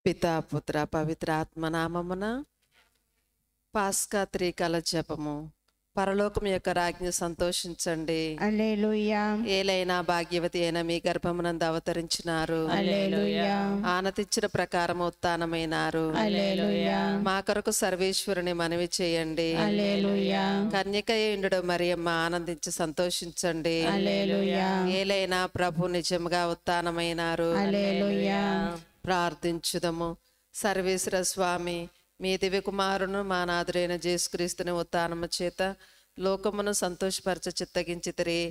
పితా పుత్ర పవిత్ర ఆత్మ నామమున పాస్కా త్రికాల జపము. పరలోకం యొక్క రాజ్ఞ సంతోషించండి. హల్లెలూయా. ఏలైనా భాగ్యవతి అయిన మీ గర్భమునందు అవతరించినారు. హల్లెలూయా. ఆనతించిన ప్రకారం ఉత్థానమైనారు. హల్లెలూయా. మా కొరకు సర్వేశ్వరుని మనవి చేయండి. హల్లెలూయా. కన్యకయుండు మరియమ్మ ఆనందించి సంతోషించండి. హల్లెలూయా. ఏలైనా ప్రభు నిజముగా ఉత్థానమైనారు. హల్లెలూయా. ప్రార్థించుదము. సర్వేశ్వర స్వామి, మీ దివ్య కుమారును మా నాథుడైన యేసుక్రీస్తుని ఉత్థానము చేత లోకమును సంతోషపరచ చిత్తగించితిరి.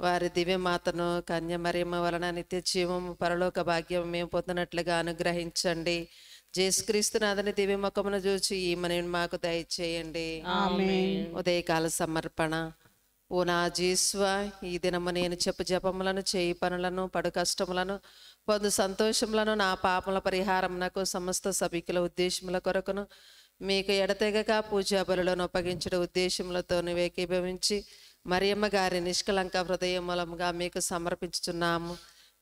వారి దివ్య మాతను కన్య మరియమ్మ వలన నిత్య జీవము పరలోక భాగ్యం మేము పొందినట్లుగా అనుగ్రహించండి. యేసుక్రీస్తు నాథుని దివ్య ముఖమును చూచి ఈమెను మాకు దయచేయండి. ఆమేన్. ఉదయకాల సమర్పణ. ఓ నా జీస్వ, ఈ దినము నేను చెప్పు జపములను, చేయి పనులను, పడు కష్టములను, పొందు సంతోషములను, నా పాపముల పరిహారమునకు, సమస్త సభికుల ఉద్దేశముల కొరకును, మీకు ఎడతెగక పూజా బలులను అప్పగించడం ఉద్దేశములతో ఏకీభవించి మరియమ్మ గారి నిష్కలంక హృదయం మూలముగా మీకు సమర్పించుచున్నాము.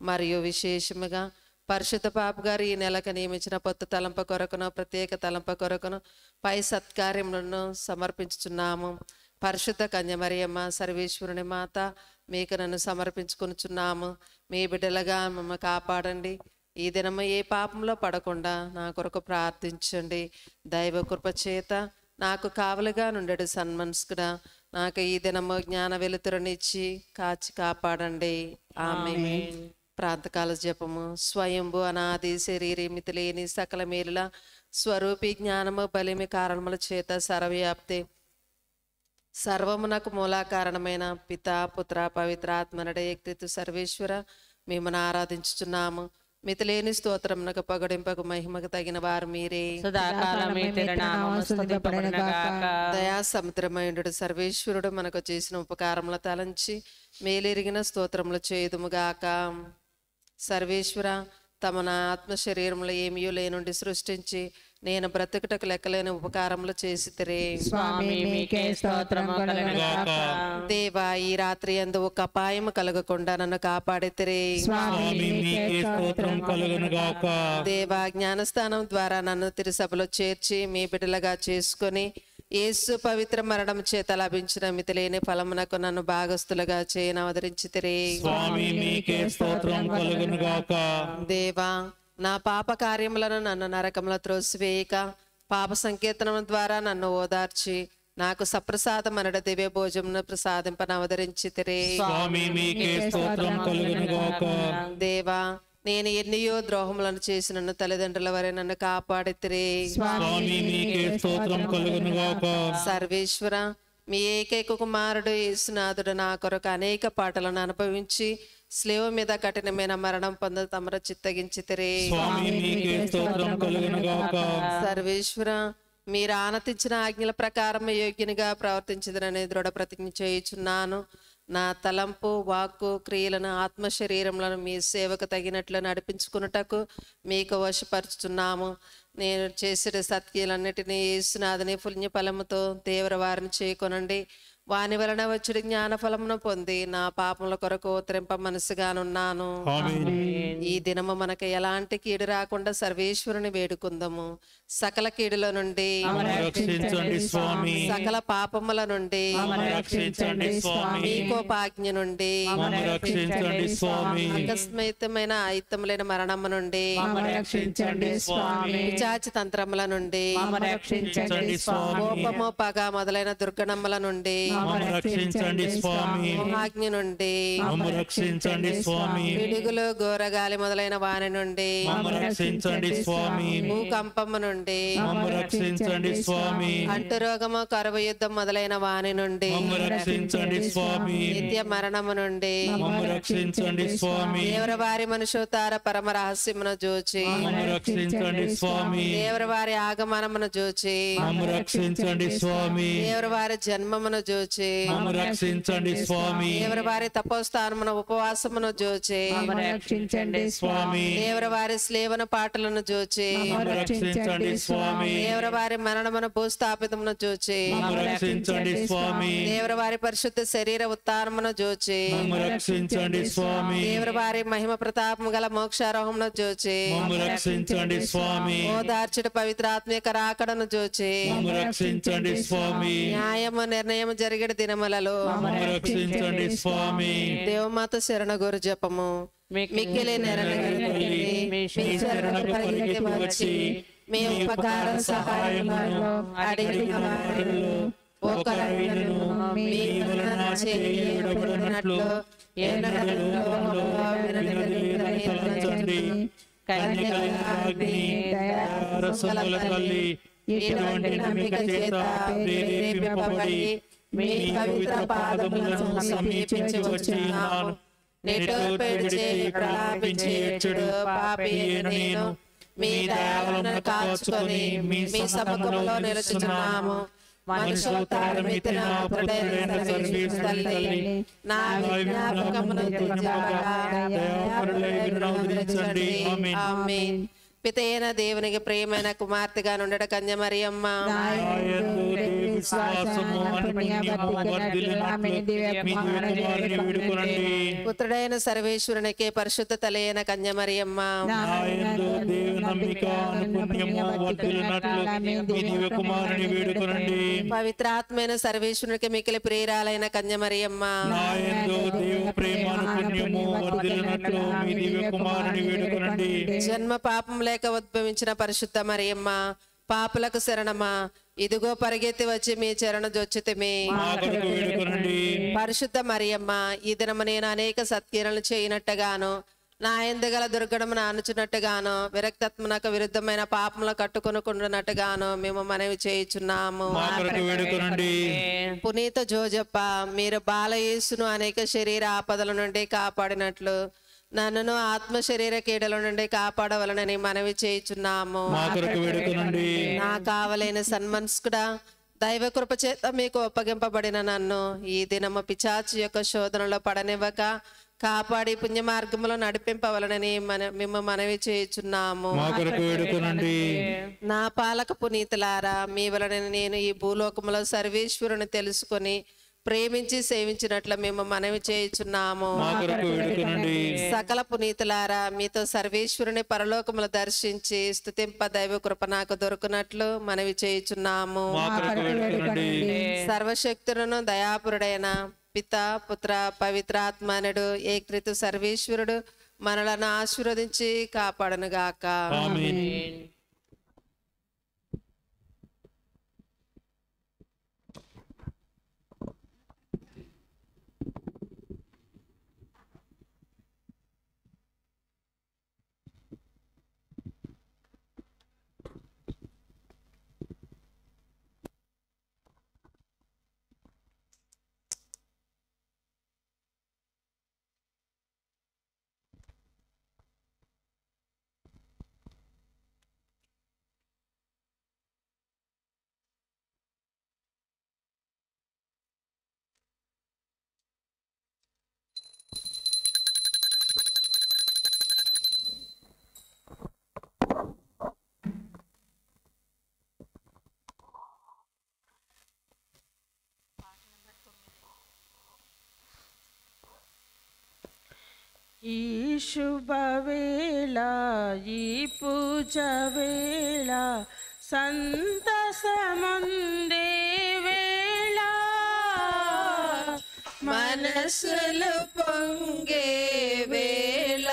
మరియు విశేషముగా పరిశుద్ధ పాప గారు ఈ నెలకు నియమించిన పొత్తు తలంప కొరకును, ప్రత్యేక తలంప కొరకును పై సత్కార్యములను సమర్పించుచున్నాము. పరిశుద్ధ కన్య మరియమ్మ సర్వేశ్వరుని మాత, మీకు నన్ను సమర్పించుకొనుచున్నాము. మీ బిడ్డలుగా మమ్మల్ని కాపాడండి. ఈ దినము ఏ పాపంలో పడకుండా నా కొరకు ప్రార్థించండి. దైవ కృప చేత నాకు కావలిగా నుండెడు సన్మనస్కుడా, నాకు ఈ దినము జ్ఞాన వెలుతురునిచ్చి కాచి కాపాడండి. ఆమేన్. ప్రాంతకాల జపము. స్వయంభు అనాది శరీరమితి లేని సకల మేలుల స్వరూపి జ్ఞానము బలిమి కారణముల చేత సర్వవ్యాప్తి సర్వమునకు మూలాకారణమైన పితా పుత్ర పవిత్రాత్మనడ ఏకృతు సర్వేశ్వర, మిమ్మల్ని ఆరాధించుచున్నాము. మితిలేని స్తోత్రమునకు పగడింపకు మహిమకు తగిన వారు మీరే. దయా సముద్రమయుడు సర్వేశ్వరుడు మనకు చేసిన ఉపకారముల తలంచి మేలెరిగిన స్తోత్రములు చేయుదుముగాక. సర్వేశ్వర, తమ నా ఆత్మ శరీరములు ఏమియో లేనుండి సృష్టించి నేను బ్రతుకుటకు లెక్కలేని ఉపకారములు చేసితిరే. దేవా, ఈ రాత్రి యందు ఒక అపాయము కలగకుండా నన్ను కాపాడితిరే. దేవా, జ్ఞానస్థానం ద్వారా నన్ను తిరుసభలో చేర్చి మీ బిడ్డలుగా చేసుకొని యేసు పవిత్ర మరణం చేత లభించిన మితిలేని ఫలమునకు నన్ను భాగస్థులుగా చేయని అవతరించితిరే. దేవా, నా పాప కార్యములను నన్ను నరకముల త్రోసివేయక పాప సంకీర్తనం ద్వారా నన్ను ఓదార్చి నాకు సప్రసాదమనడ దివ్య భోజమును ప్రసాదింపన అవతరించితిరే. దేవా, నేను ఎన్నియో ద్రోహములను చేసి నన్ను తల్లిదండ్రుల వరే నన్ను కాపాడితిరే. సర్వేశ్వర, మీ ఏకైక కుమారుడు యేసునాథుడు నా కొరకు అనేక పాటలను అనుభవించి స్లేవ మీద కఠినమైన మరణం పొంద తమర చిత్తగించితిరే. సర్వేశ్వర, మీరు ఆనతించిన ఆజ్ఞల ప్రకారం యోగ్యునిగా ప్రవర్తించదనని దృఢ ప్రతిజ్ఞ చేయుచున్నాను. నా తలంపు, వాక్కు, క్రియలను, ఆత్మ శరీరములను మీ సేవకు తగినట్లు నడిపించుకున్నటకు మీకు వశపరుచుతున్నాము. నేను చేసిన సత్క్రియలన్నిటినీ యేసునాథుని పుణ్య ఫలముతో తీవ్ర వారిని చేకొనండి. వాని వలన వచ్చుడి జ్ఞాన ఫలమును పొంది నా పాపముల కొరకు ఉత్తరింప మనసుగానున్నాను. ఈ దినము మనకు ఎలాంటి కీడు రాకుండా సర్వేశ్వరుని వేడుకుందాము. సకల కీడుల నుండి, సకల పాపముల నుండి, మీ కోపాజ్ఞ నుండి, అకస్మితమైన అయుత్తములైన మరణము నుండి, పిశాచి తంత్రముల నుండి, కోపము, పగ మొదలైన దుర్గణముల నుండి, ఆజ్ఞ నుండి, పిడుగులు, ఘోరగాలి మొదలైన వాని నుండి, భూకంపము నుండి, అంటురోగము, కరువు యుద్ధం మొదలైన వాని నుండి, నిత్య మరణము నుండి, దేవరవారి మనుషోతార పరమ రహస్యమును జూచి, దేవరవారి ఆగమనమును జూచి, దేవరవారి జన్మమును జూచి, జోచి మమ్ము రక్షించండి స్వామి. దేవర వారి తపోస్థానమున ఉపవాసమును జోచి మమ్ము రక్షించండి స్వామి దేవర వారి స్లేవన పాటలను జోచి మమ్ము రక్షించండి స్వామి. దేవర వారి మరణమును భూస్థాపితమును జోచి మమ్ము రక్షించండి స్వామి. దేవర వారి పరిశుద్ధ శరీర ఉత్తానమును జోచి మమ్ము రక్షించండి స్వామి. దేవర వారి మహిమ ప్రతాపము గల మోక్షారోహమును జోచి మమ్ము రక్షించండి స్వామి. ఓదార్చుడు పవిత్రాత్మిక రాకడను జోచి మమ్ము రక్షించండి స్వామి. న్యాయము నిర్ణయము జరిగిన దినములలో మమ్ము రక్షించండి స్వామి. దేవమాత శరణ గురు జపము మిక్కిలి నెరవేరుతుంది. మీ శరణకు పరిగెత్తి వచ్చి మీ ఉపకార సహాయములను అడిగిన వారిలో ఒకరైనను మీ వలన చేయబడినట్లు ఎన్నడూ లోకములో విననిదని తలంచండి. కన్యకల అగ్ని దయారసముల తల్లి ఇటువంటి నమ్మిక చేత ప్రేరేపింపబడి మీ పవిత్ర పాదములను సమీపించి వచ్చినాను. నిట్టూర్పిడిచి ప్రలాపించి ఏడ్చుడు పాపి అయిన నేను మీ దయాలను కాచుకొని మీ సముఖములో నిలుచుచున్నాము. మనుషులతారమితిన పురుడైన సర్వేశ్వరుని తల్లి నా విజ్ఞాపకమును దయాపరులై ఆమేన్. పితైన దేవునికి ప్రియమైన కుమార్తెగా నుండట కన్య మరియమ్మ పుత్రుడైన సర్వేశ్వరునికి పరిశుద్ధ తలైన కన్య మరియమ్మ పవిత్రాత్మైన సర్వేశ్వరునికి మికిలి ప్రియురాలైన కన్య మరియమ్మ జన్మ పాపం లేక ఉద్భవించిన పరిశుద్ధ మరియమ్మ పాపులకు శరణమా ఇదిగో పరిగెత్తి వచ్చి మీ చరణ జొచ్చితిమి. పరిశుద్ధ మరియమ్మ ఈ దినము నేను అనేక సత్క్రియలను చేయనట్టుగాను నా ఎందుగల దుర్గణమును ఆనుచున్నట్టుగాను విరక్తత్మనకు విరుద్ధమైన పాపములు కట్టుకొనుకుంటున్నట్టుగాను మేము మనవి చేయుచున్నాము. పునీత జోజప్ప మీరు బాలయేసును అనేక శరీర ఆపదల నుండి కాపాడినట్లు నన్ను ఆత్మ శరీర కీడల నుండి కాపాడవలనని మనవి చేయుచున్నాము. నా కావలైన సన్మనస్కుడా దైవ కృప చేత మీకు ఒప్పగింపబడిన నన్ను ఈ దినము పిచాచి యొక్క శోధనలో పడనివ్వక కాపాడి పుణ్య మార్గములో నడిపింపవలనని మేము మనవి చేయుచున్నాము. నా పాలక పునీతులారా మీ వలన నేను ఈ భూలోకములో సర్వేశ్వరుని తెలుసుకొని ప్రేమించి సేవించినట్లు మేము మనవి చేయుచున్నాము. సకల పునీతులారా మీతో సర్వేశ్వరుని పరలోకములు దర్శించి స్తుతింప దైవ కృప నాకు దొరుకునట్లు మనవి చేయుచున్నాము. సర్వశక్తులను దయాపురుడైన పిత పుత్ర పవిత్రాత్మనుడు ఏకృత సర్వేశ్వరుడు మనలను ఆశీర్వదించి కాపాడను గాక. ఈ శుభవేళ ఈ పూజ వేళ సంతసముందే వేళ మనసులు పొంగే వేళ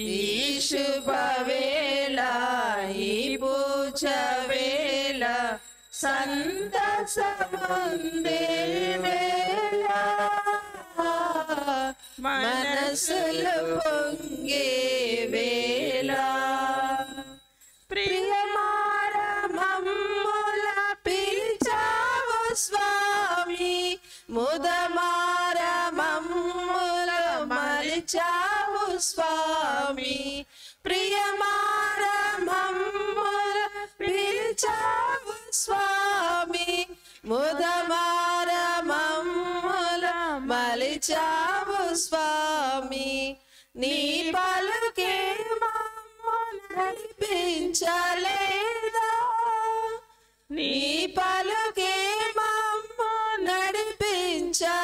ఈ శుభవేళ ఈ పూజ వేళ సంతసముందే వేళ మనసులు పొంగే వేళ ప్రియమార మమ్ముల పిలిచావు స్వామి ముదమార మమ్ముల మలిచావు స్వామి ప్రియమార మమ్ముల పిలిచావు స్వామి ముదమార నడిచావు స్వామి, నీ పలుకే మమ్ము నడిపించలేదా, నీ పలుకే మమ్ము నడిపించలేదా,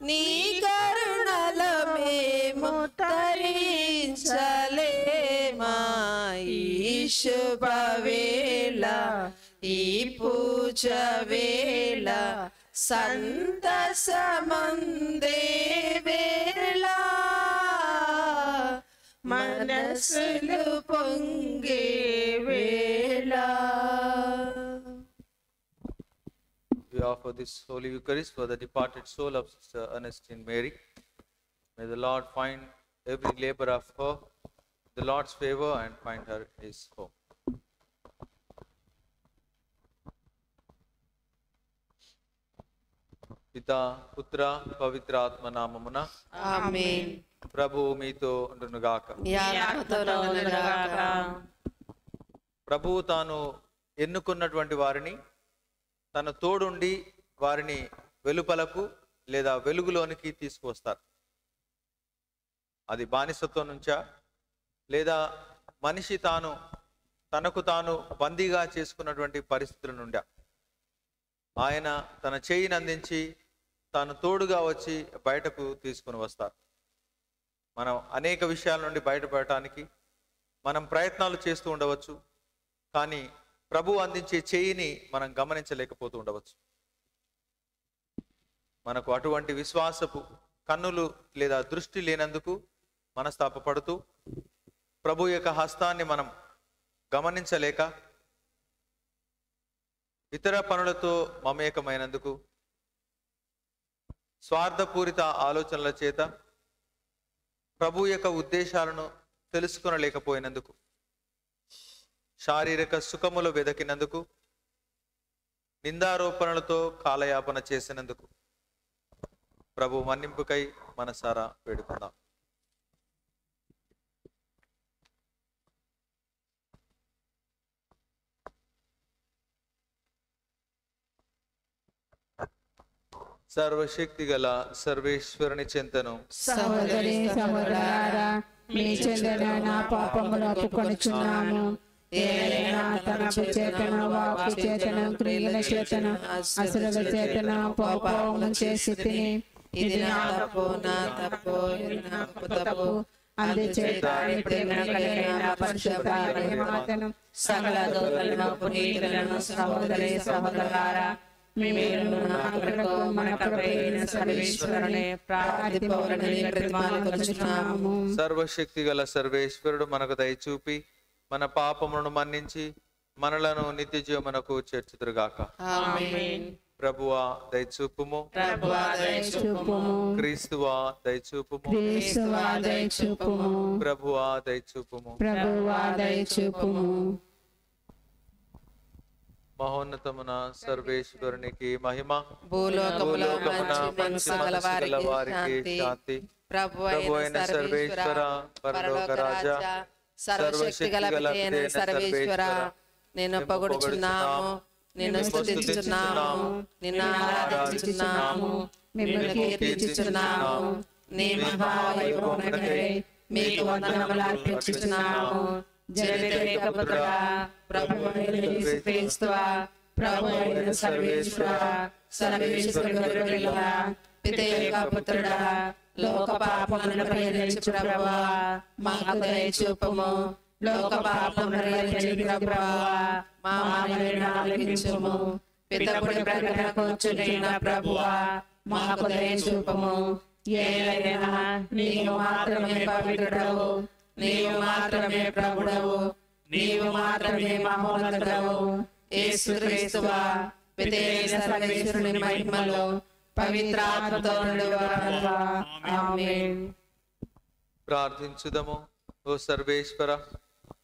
నీ కరుణలో మేము తరించలేమా. ఈ శుభవేళ, ఈ పూజ వేళ, సంతసమందే వేళ, మనసులు పొంగే వేళ. We offer this Holy Eucharist for the departed soul of Sister Ernestine Mary. May the Lord find every labor of her, the Lord's favor, and find her his home. పితా పుత్ర పవిత్ర ఆత్మ నామమున ఆమేన్. ప్రభువు మీతో ఉండునుగాక. నీ ఆత్మతోనూ ఉండునుగాక. ప్రభువు తాను ఎన్నుకున్నటువంటి వారిని తన తోడుండి వారిని వెలుపలకు లేదా వెలుగులోనికి తీసుకువస్తారు. అది బానిసత్వం నుంచా లేదా మనిషి తనకు తాను బందీగా చేసుకున్నటువంటి పరిస్థితుల నుండా ఆయన తన చేయిని అందించి తాను తోడుగా వచ్చి బయటకు తీసుకుని వస్తారు. మనం అనేక విషయాల నుండి బయటపడటానికి మనం ప్రయత్నాలు చేస్తూ ఉండవచ్చు, కానీ ప్రభువు అందించే చేయిని మనం గమనించలేకపోతూ ఉండవచ్చు. మనకు అటువంటి విశ్వాసపు కన్నులు లేదా దృష్టి లేనందుకు మనస్తాపపడుతూ ప్రభు యొక్క హస్తాన్ని మనం గమనించలేక ఇతర పనులతో మమేకమైనందుకు, స్వార్థపూరిత ఆలోచనల చేత ప్రభు యొక్క ఉద్దేశాలను తెలుసుకొనలేకపోయినందుకు, శారీరక సుఖములు వెదకినందుకు, నిందారోపణలతో కాలయాపన చేసినందుకు ప్రభు మన్నింపుకై మనసారా వేడుకుందాం. సర్వశక్తి గల సర్వేశ్వరుని చెంతను సహోదరి సహోదరులారా, మీ చెందిన నా పాపములు ఒప్పుకొనుచున్నాను. ఏలైనా తలపు చేతన, వాక్కు చేతన, క్రియల చేతన, అసురుల చేతన పాపము చేసి తిని, ఇది నా తప్పు, నా తప్పు, ఇది నా తప్పు. అందుచేత ప్రేమ కలిగిన పరిశుద్ధ మహిమాతను సకల దోషులను పునీతులను సహోదరి సహోదరులారా, మీరు నా కొరకు మన ప్రభువైన సర్వేశ్వరుని ప్రార్థింపవలెనని ప్రతిమానించుచున్నాము. సర్వశక్తి గల సర్వేశ్వరుడు మనకు దయచూపి మన పాపములను మన్నించి మనలను నిత్య జీవమునకు చేర్చుదురుగాక. ఆమేన్. ప్రభువా దయచూపుము, ప్రభువా దయచూపుము, క్రీస్తువా దయచూపుము, క్రీస్తువా దయచూపుము, ప్రభువా దయచూపుము. ప్రభువా దయచూపుము. మహోన్నతమున సర్వేశ్వరునికి మహిమ, భూలోకములో భూలోకమున మంచి మనసు గల వారికి శాంతి. ప్రభు అయిన సర్వేశ్వర, పరలోక రాజా, సర్వశక్తి గల పిత అయిన సర్వేశ్వర, నిన్ను పొగడుచున్నాము, నిన్ను స్తుతించుచున్నాము, నిన్ను ఆరాధించుచున్నాము, నిన్ను కీర్తించుచున్నాము. నీ మహావైభవమునకై మీకు వందనములు అర్పించుచున్నాము. జగదేక పుత్రుడా, ప్రభువైన యేసుక్రీస్తువా, ప్రభువైన సర్వేశ్వర, సర్వేశ్వరుడా, పితయొక్క పుత్రుడా, లోక పాపములను పరిహరించు ప్రభువా, మాకు దయచూపుము. లోక పాపములను పరిహరించు ప్రభువా, మా మనవిని ఆలకించుము. పితపుడి ప్రకటన కూర్చున్న ప్రభువా, మాకు దయచూపుము. ఏలైనా నీవు మాత్రమే పవిత్రుడవు, నీవు మాత్రమే ప్రభుడవు, నీవు మాత్రమే మహోన్నతుడవు. యేసుక్రీస్తువా, పితయైన సర్వేశ్వరుని మహిమలో పవిత్రాత్మతో నిండువాడవా. ఆమేన్. ప్రార్థించుదము. ఓ సర్వేశ్వర,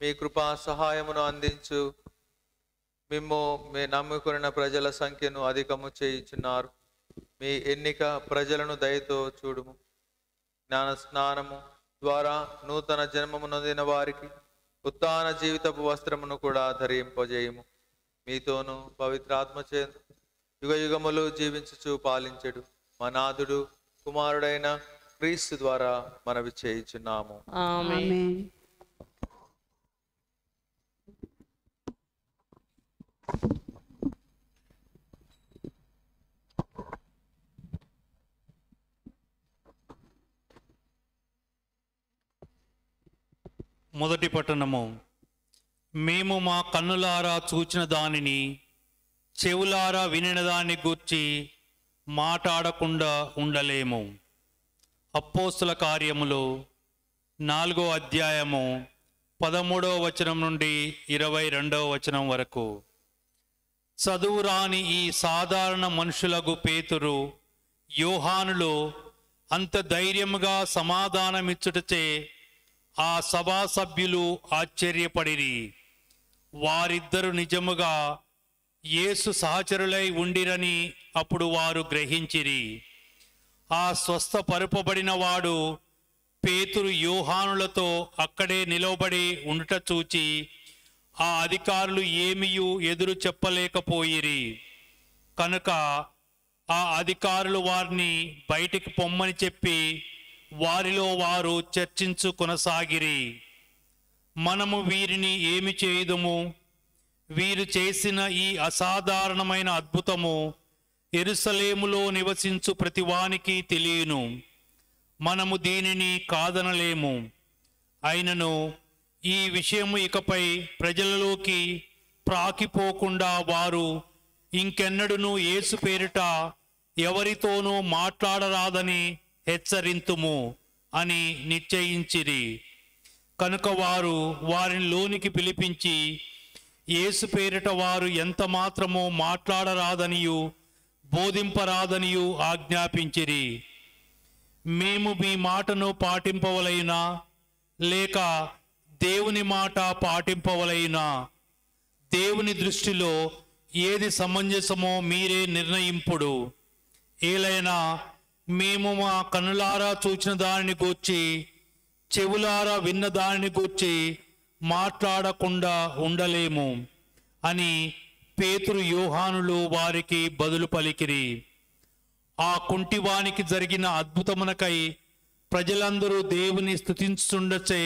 మీ కృపా సహాయమును అందించు. మిమ్ము మీ నమ్ముకున్న ప్రజల సంఖ్యను అధికము చేయుచున్నారు. మీ ఎన్నిక ప్రజలను దయతో చూడుము. జ్ఞాన స్నానము ద్వారా నూతన జన్మము నొందిన వారికి ఉత్తాన జీవితపు వస్త్రమును కూడా ధరింపజేయుము. మీతోను పవిత్రాత్మ చే యుగ యుగములు జీవించుచు పాలించెడు మా నాథుడు కుమారుడైన క్రీస్తు ద్వారా మనవి చేయుచున్నాము. ఆమేన్. ఆమేన్. మొదటి పట్టణము. మేము మా కన్నులారా చూచిన దానిని, చెవులారా వినిన దాన్ని గూర్చి మాట్లాడకుండా ఉండలేము. అపోస్తుల కార్యములు 4వ అధ్యాయము 13వ వచనం నుండి 22వ వచనం వరకు. చదువురాని ఈ సాధారణ మనుషులకు పేతురు, యోహానులు అంత ధైర్యముగా సమాధానమిచ్చుటచే ఆ సభా సభ్యులు ఆశ్చర్యపడిరి. వారిద్దరు నిజముగా యేసు సహచరులై ఉండిరని అప్పుడు వారు గ్రహించిరి. ఆ స్వస్థపరుపబడిన వాడు పేతురు, యోహానులతో అక్కడే నిలవబడి ఉండుట చూచి ఆ అధికారులు ఏమియూ ఎదురు చెప్పలేకపోయిరి. కనుక ఆ అధికారులు వారిని బయటికి పొమ్మని చెప్పి వారిలో వారు చర్చించు కొనసాగిరి. మనము వీరిని ఏమి చేయుదుము? వీరు చేసిన ఈ అసాధారణమైన అద్భుతము యెరూషలేములో నివసించు ప్రతివానికి తెలియను. మనము దీనిని కాదనలేము. అయినను ఈ విషయము ఇకపై ప్రజలలోకి ప్రాకిపోకుండా వారు ఇంకెన్నడూను యేసు పేరిట ఎవరితోనూ మాట్లాడరాదని హెచ్చరింతుము అని నిశ్చయించిరి. కనుక వారు వారిని లోనికి పిలిపించి యేసు పేరిట వారు ఎంత మాత్రమో మాట్లాడరాదనియు బోధింపరాదనియు ఆజ్ఞాపించిరి. మేము మీ మాటను పాటింపవలైనా లేక దేవుని మాట పాటింపవలైనా? దేవుని దృష్టిలో ఏది సమంజసమో మీరే నిర్ణయింపుడు. ఏలైనా మేము మా కన్నులారా చూచిన దానిని గూర్చి, చెవులారా విన్న దానిని గూర్చి మాట్లాడకుండా ఉండలేము అని పేతురు, యోహానులు వారికి బదులు పలికిరి. ఆ కుంటివానికి జరిగిన అద్భుతమునకై ప్రజలందరూ దేవుని స్తుతించుచుండచే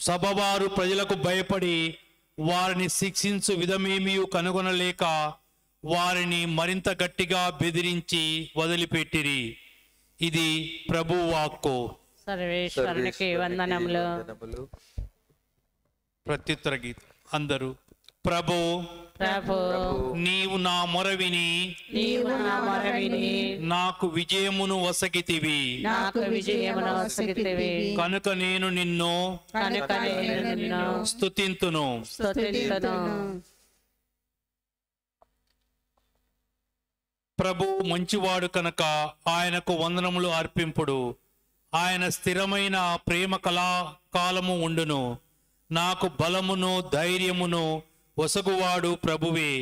సభవారు ప్రజలకు భయపడి వారిని శిక్షించు విధమేమీ కనుగొనలేక వారిని మరింత గట్టిగా బెదిరించి వదిలిపెట్టిరి. ఇది ప్రభువు వాక్కు. సర్వేశ్వరునికి వందనములు. ప్రత్యుత్తర గీతం. అందరూ ప్రభు ప్రభు నీవు నా మొరవిని, నీవు నా మొరవిని, నాకు విజయమును వసగితివి. నాకు విజయమును వసగితివి. కనుక నేను నిన్ను కనుక నేను నిన్ను స్తుతింతును. స్తుతింతును. ప్రభు మంచివాడు కనుక ఆయనకు వందనములు అర్పింపుడు. ఆయన స్థిరమైన ప్రేమ కళాకాలము ఉండును. నాకు బలమును ధైర్యమును వసగువాడు ప్రభువే.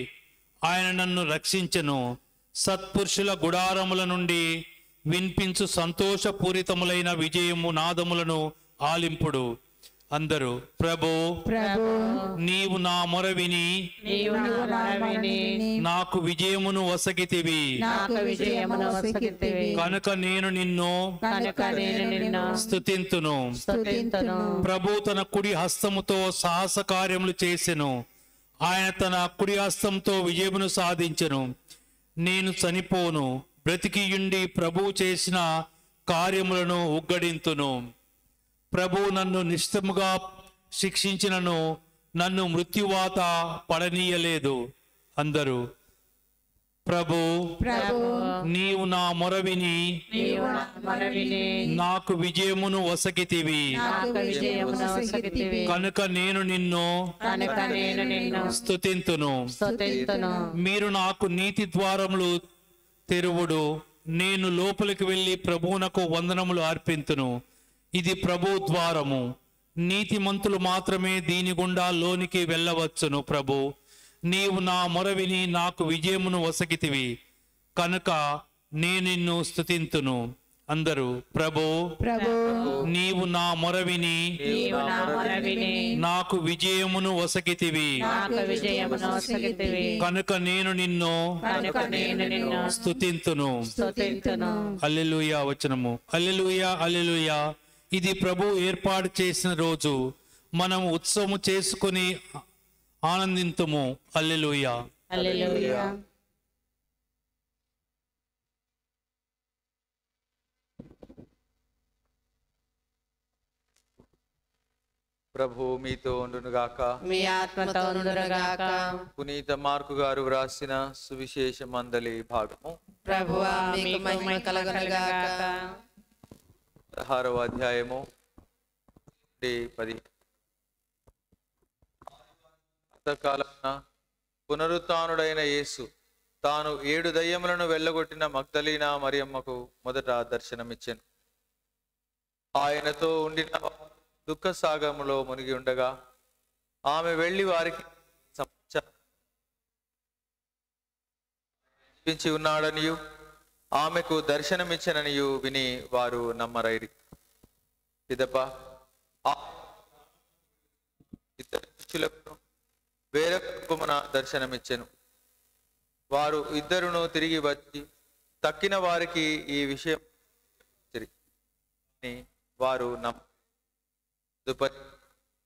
ఆయన నన్ను రక్షించెను. సత్పురుషుల గుడారముల నుండి వినిపించు సంతోషపూరితములైన విజయము నాదములను ఆలింపుడు. అందరూ ప్రభు ప్రభు నీవు నా మొరవిని, నీవు నా మొరవిని, నాకు విజయమును వసగితివి. నాకు విజయమును వసగితివి. కనుక నేను నిన్ను కనుక నేను నిన్ను స్తుతింతును. స్తుతింతును. ప్రభు తన కుడి హస్తముతో సాహస కార్యములు చేసెను. ఆయన తన కుడి హస్తంతో విజయమును సాధించెను. నేను చనిపోను, బ్రతికియుండి ప్రభువు చేసిన కార్యములను ఉగ్గడింతును. ప్రభు నన్ను నిశ్చయముగా శిక్షించినను నన్ను మృత్యువాత పడనీయలేదు. అందరూ ప్రభు ప్రభు నీవు నా మొరవిని, నీవు నా మొరవిని, నాకు విజయమును వసగితివి. నాకు విజయమును వసగితివి. కనుక నేను నిన్ను కనుక నేను నిన్ను స్తుతింతును. స్తుతింతును. మీరు నాకు నీతి ద్వారములు తెరువుడు. నేను లోపలికి వెళ్ళి ప్రభువునకు వందనములు అర్పింతును. ఇది ప్రభు ద్వారము. నీతిమంతులు మాత్రమే దీని గుండా లోనికి వెళ్ళవచ్చును. ప్రభు నీవు నా మొరవిని, నాకు విజయమును వసగితివి. కనుక నేను నిన్ను స్తుతింతును. అందరూ ప్రభు ప్రభు నీవు నా మొర విని నీవు నా మొర విని నాకు విజయమును ఒసగితివి. నాకు విజయమును ఒసగితివి. కనుక నేను నిన్ను కనుక నేను నిన్ను స్తుతింతును. స్తుతింతును. హల్లెలూయా వచనము. హల్లెలూయా హల్లెలూయా. ఇది ప్రభు ఏర్పాటు చేసిన రోజు, మనం ఉత్సవము చేసుకుని ఆనందింతుము. హల్లెలూయా. హల్లెలూయా. ప్రభు మీతో ఉండునుగాక. మీ ఆత్మతో ఉండునుగాక. పునీత మార్కు గారు వ్రాసిన సువిశేష మందలి భాగము ప్రభువా మీకు మహిమ కలుగునుగాక. 16వ అధ్యాయము 10. అంతకాలమున పునరుత్థానుడైన యేసు తాను 7 దయ్యములను వెళ్ళగొట్టిన మగ్దలీనా మరియమ్మకు మొదట దర్శనమిచ్చెను. ఆయనతో ఉండిన దుఃఖ సాగములో మునిగి ఉండగా ఆమె వెళ్ళి వారికి జీవించి ఉన్నాడనియు ఆమెకు దర్శనమిచ్చననియు విని వారు నమ్మరైరి. పిదప ఇద్దరు శిష్యులకు వేరొక రూపమున దర్శనమిచ్చెను. వారు ఇద్దరును తిరిగి వచ్చి తక్కిన వారికి ఈ విషయం వారు నమ్మ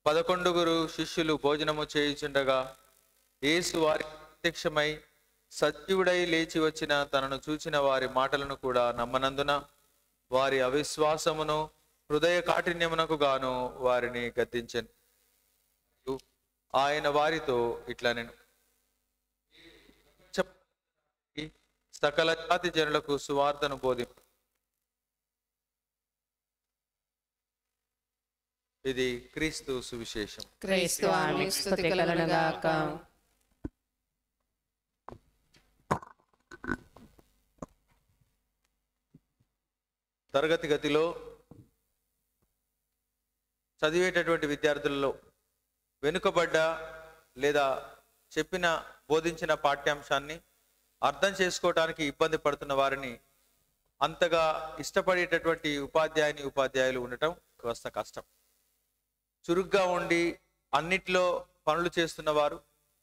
11 శిష్యులు భోజనము చేయుచుండగా యేసు వారికి ప్రత్యక్షమై సజీవుడై లేచి వచ్చిన తనను చూచిన వారి మాటలను కూడా నమ్మనందున వారి అవిశ్వాసమును హృదయ కాఠిన్యమునకు గాను వారిని గద్దించెను. ఆయన వారితో ఇట్లా నేను సకల జాతి జనులకు సువార్తను బోధింపు. ఇది క్రీస్తు సువిశేషం. క్రీస్తు మీకు స్తుతి కలుగునుగాక. తరగతి గతిలో చదివేటటువంటి విద్యార్థులలో వెనుకబడ్డ లేదా చెప్పిన బోధించిన పాఠ్యాంశాన్ని అర్థం చేసుకోవడానికి ఇబ్బంది పడుతున్న వారిని అంతగా ఇష్టపడేటటువంటి ఉపాధ్యాయులు ఉండటం కాస్త కష్టం. చురుగ్గా ఉండి అన్నిట్లో పనులు చేస్తున్నవారు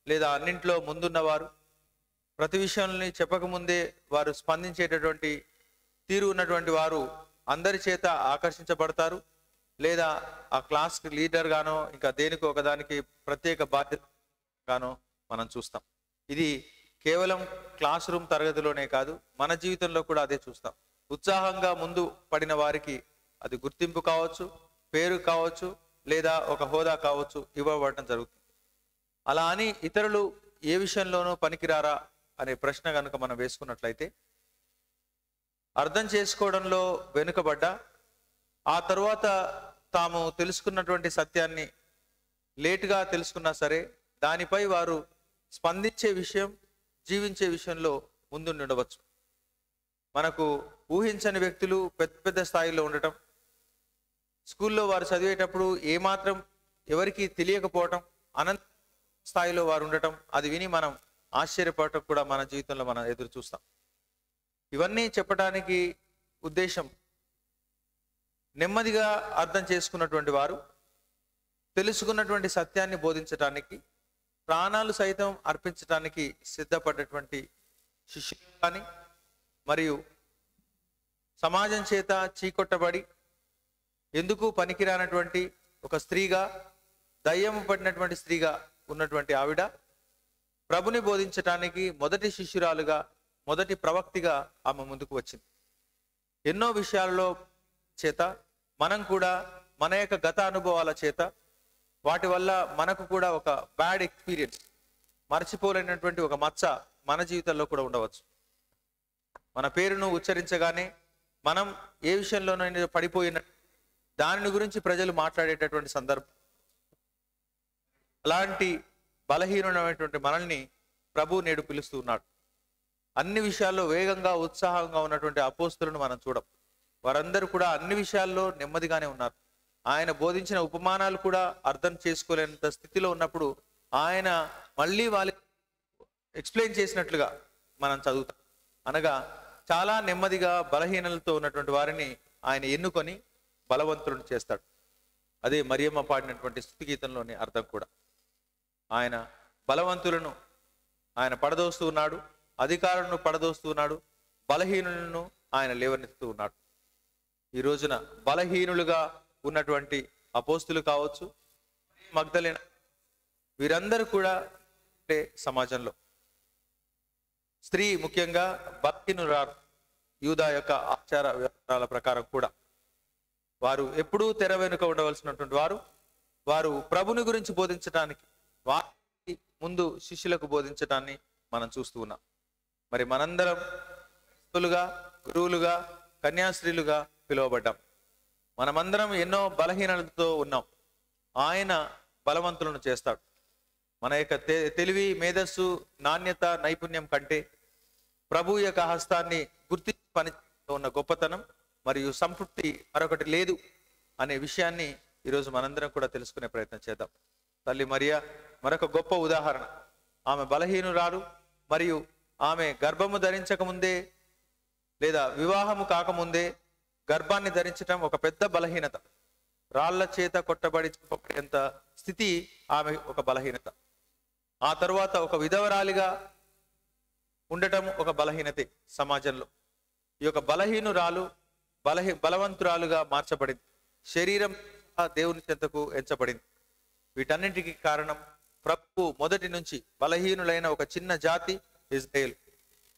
లేదా అన్నింట్లో ముందున్నవారు, ప్రతి విషయాన్ని చెప్పకముందే వారు స్పందించేటటువంటి తీరు ఉన్నటువంటి వారు అందరి చేత ఆకర్షించబడతారు. లేదా ఆ క్లాస్కి లీడర్ గానో ఇంకా దేనికో ఒకదానికి ప్రత్యేక బాధ్యత గానో మనం చూస్తాం. ఇది కేవలం క్లాస్ రూమ్ తరగతిలోనే కాదు, మన జీవితంలో కూడా అదే చూస్తాం. ఉత్సాహంగా ముందు పడిన వారికి అది గుర్తింపు కావచ్చు, పేరు కావచ్చు, లేదా ఒక హోదా కావచ్చు, ఇవ్వబడటం జరుగుతుంది. అలా అని ఇతరులు ఏ విషయంలోనూ పనికిరారా అనే ప్రశ్న కనుక మనం వేసుకున్నట్లయితే, అర్థం చేసుకోవడంలో వెనుకబడ్డ ఆ తరువాత తాము తెలుసుకున్నటువంటి సత్యాన్ని లేటుగా తెలుసుకున్నా సరే దానిపై వారు స్పందించే విషయం, జీవించే విషయంలో ముందుండి ఉండవచ్చు. మనకు ఊహించని వ్యక్తులు పెద్ద పెద్ద స్థాయిలో ఉండటం, స్కూల్లో వారు చదివేటప్పుడు ఏమాత్రం ఎవరికి తెలియకపోవటం, అనంత స్థాయిలో వారు ఉండటం, అది విని మనం ఆశ్చర్యపడటం కూడా మన జీవితంలో మనం ఎదురు చూస్తాం. ఇవన్నీ చెప్పడానికి ఉద్దేశం, నెమ్మదిగా అర్థం చేసుకున్నటువంటి వారు తెలుసుకున్నటువంటి సత్యాన్ని బోధించడానికి, ప్రాణాలు సైతం అర్పించడానికి సిద్ధపడ్డటువంటి శిష్యులు కానీ, మరియు సమాజం చేత చీకొట్టబడి ఎందుకు పనికిరానటువంటి ఒక స్త్రీగా, దయ్యము పడినటువంటి స్త్రీగా ఉన్నటువంటి ఆవిడ ప్రభుని బోధించటానికి మొదటి శిష్యురాలుగా, మొదటి ప్రవక్తిగా ఆమె ముందుకు వచ్చింది. ఎన్నో విషయాలలో చేత మనం కూడా మన యొక్క గత అనుభవాల చేత వాటి వల్ల మనకు కూడా ఒక బ్యాడ్ ఎక్స్పీరియన్స్, మర్చిపోలేనటువంటి ఒక మచ్చ మన జీవితంలో కూడా ఉండవచ్చు. మన పేరును ఉచ్చరించగానే మనం ఏ విషయంలోనైనా పడిపోయిన దానిని గురించి ప్రజలు మాట్లాడేటటువంటి సందర్భం. అలాంటి బలహీనమైనటువంటి మనల్ని ప్రభు నేడు పిలుస్తూ ఉన్నాడు. అన్ని విషయాల్లో వేగంగా, ఉత్సాహంగా ఉన్నటువంటి అపోస్తులను మనం చూడం. వారందరూ కూడా అన్ని విషయాల్లో నెమ్మదిగానే ఉన్నారు. ఆయన బోధించిన ఉపమానాలు కూడా అర్థం చేసుకోలేనంత స్థితిలో ఉన్నప్పుడు ఆయన మళ్ళీ వాళ్ళకి ఎక్స్ప్లెయిన్ చేసినట్లుగా మనం చదువుతాం. అనగా చాలా నెమ్మదిగా బలహీనలతో ఉన్నటువంటి వారిని ఆయన ఎన్నుకొని బలవంతులను చేస్తాడు. అదే మరియమ్మ పాడినటువంటి స్తుతి గీతంలోని అర్థం కూడా. ఆయన బలవంతులను ఆయన పడదోస్తూ ఉన్నాడు, అధికారులను పడదోస్తూ ఉన్నాడు, బలహీనులను ఆయన లేవనెత్తుతూ ఉన్నాడు. ఈ రోజున బలహీనులుగా ఉన్నటువంటి అపోస్తులు కావచ్చు, మగ్దలేన, వీరందరూ కూడా సమాజంలో స్త్రీ ముఖ్యంగా బలహీనురాలు. యూదా యొక్క ఆచార వ్యవహారాల ప్రకారం కూడా వారు ఎప్పుడూ తెర వెనుక ఉండవలసినటువంటి వారు ప్రభుని గురించి బోధించడానికి, వారి ముందు శిష్యులకు బోధించడాన్ని మనం చూస్తూ ఉన్నాం. మరి మనందరం గురువులుగా, కన్యాస్త్రీలుగా పిలువబడ్డాం. మనమందరం ఎన్నో బలహీనతలతో ఉన్నాం. ఆయన బలవంతులను చేస్తాడు. మన యొక్క తెలివి, మేధస్సు, నాణ్యత, నైపుణ్యం కంటే ప్రభు యొక్క హస్తాన్ని గుర్తించి పని ఉన్న గొప్పతనం మరియు సంతృప్తి మరొకటి లేదు అనే విషయాన్ని ఈరోజు మనందరం కూడా తెలుసుకునే ప్రయత్నం చేద్దాం. తల్లి మరియా మరొక గొప్ప ఉదాహరణ. ఆమె బలహీనురాలు మరియు ఆమె గర్భము ధరించకముందే లేదా వివాహము కాకముందే గర్భాన్ని ధరించటం ఒక పెద్ద బలహీనత. రాళ్ల చేత కొట్టబడి చంపబడేంత స్థితి ఆమె ఒక బలహీనత. ఆ తరువాత ఒక విధవరాలిగా ఉండటం ఒక బలహీనతే సమాజంలో. ఈ యొక్క బలహీనురాలు బలవంతురాలుగా మార్చబడింది. శరీరం దేవుని చెంతకు ఎంచబడింది. వీటన్నింటికి కారణం ప్రభు మొదటి నుంచి బలహీనులైన ఒక చిన్న జాతి ఇజ్రాయేల్.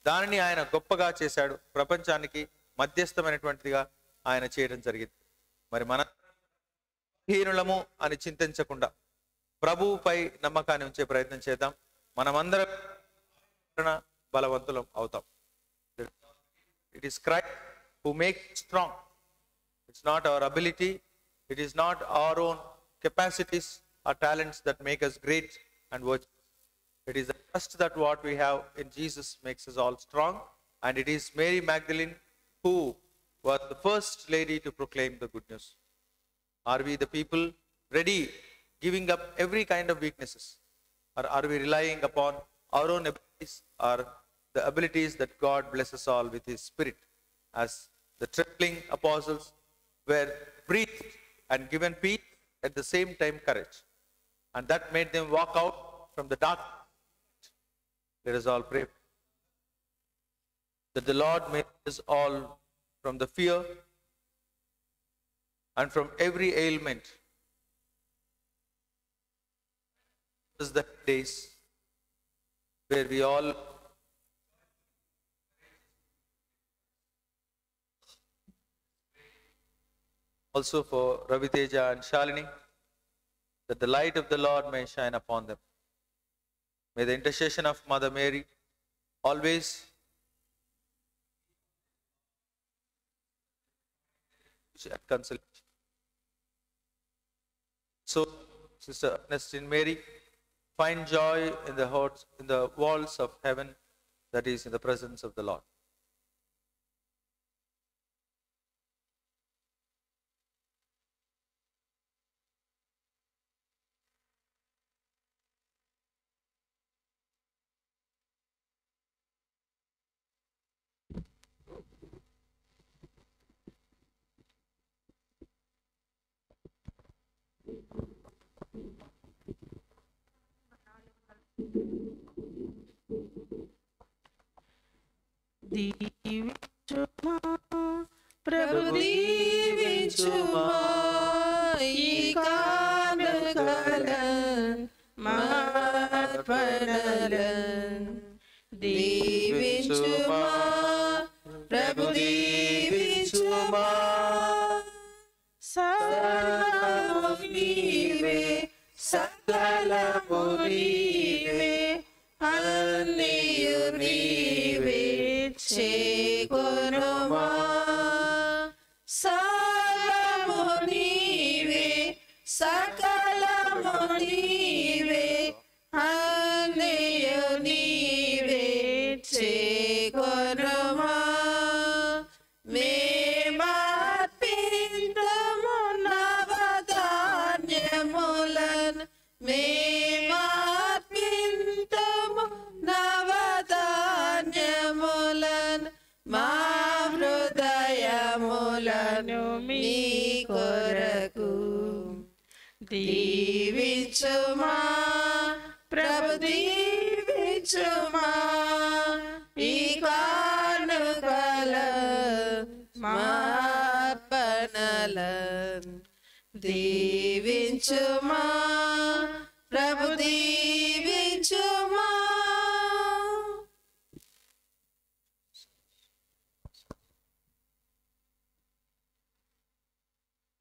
దానిని ఆయన గొప్పగా చేశాడు. ప్రపంచానికి మధ్యస్థమైనటువంటిదిగా ఆయన చేయడం జరిగింది. మరి మన బలహీనులము అని చింతించకుండా ప్రభువుపై నమ్మకాన్ని ఉంచే ప్రయత్నం చేద్దాం. మనమందరం బలవంతులం అవుతాం. It is Christ who makes strong. It's not our ability, it is not our own capacities or talents that make us great and virtuous. It is the trust that what we have in Jesus makes us all strong, and it is Mary Magdalene who was the first lady to proclaim the good news. Are we the people ready, giving up every kind of weaknesses, or are we relying upon our own abilities or the abilities that God blesses all with His Spirit, as the trembling apostles were breathed and given peace, at the same time courage, and that made them walk out from the dark. Let us all pray that the Lord may us all from the fear and from every ailment. This is the days where we all also for Raviteja and Shalini, that the light of the Lord may shine upon them. May the intercession of Mother Mary always consolation. So, Sister Ernestine Mary, find joy in the hearts, in the walls of heaven, that is in the presence of the Lord. దీవించుమా ప్రభు దీవించుమా ఈ కానుకలను మార్పణలను దీవించుమా ప్రభు దీవించుమా సర్వము నీవే సకలము నీవే అన్నియు నీవే చేకొనుమా సర్వము నీవే సకలము నీవే అన్నియు నీవే చేకొనుమా మేమర్పింతుము నవధాన్యములను మేమర్పింతుము నవధాన్యములను మా దీవించుమా ప్రభు దీవించుమా ఈ కానుకల మార్పణల దీవించుమా ప్రభు దీవించుమా.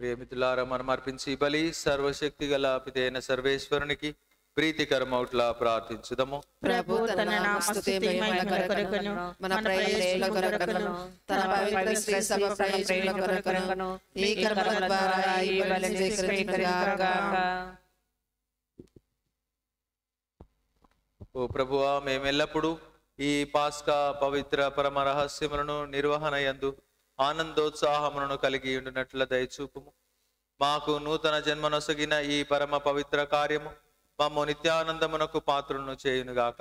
ప్రియమితులారా, మనం అర్పించి బలి సర్వశక్తి గల పితైన సర్వేశ్వరునికి ప్రీతికరమౌట్లా ప్రార్థించుదము. ప్రభు తన నామస్తుతి మహిమ కొరకును మన ప్రయోజనాల కొరకును తన పవిత్ర శ్రీ సభ ప్రయోజనాల కొరకును ఈ కర్మల ద్వారా ఈ బలిని స్వీకరించుగాక. ఓ ప్రభువా, మేమెల్లప్పుడూ ఈ పాస్కా పవిత్ర పరమ రహస్యములను నిర్వహణ యందు ఆనందోత్సాహములను కలిగి ఉండినట్ల దయచూపుము. మాకు నూతన జన్మనొసగిన ఈ పరమ పవిత్ర కార్యము మమ్ము నిత్యానందమునకు పాత్రను చేయునుగాక.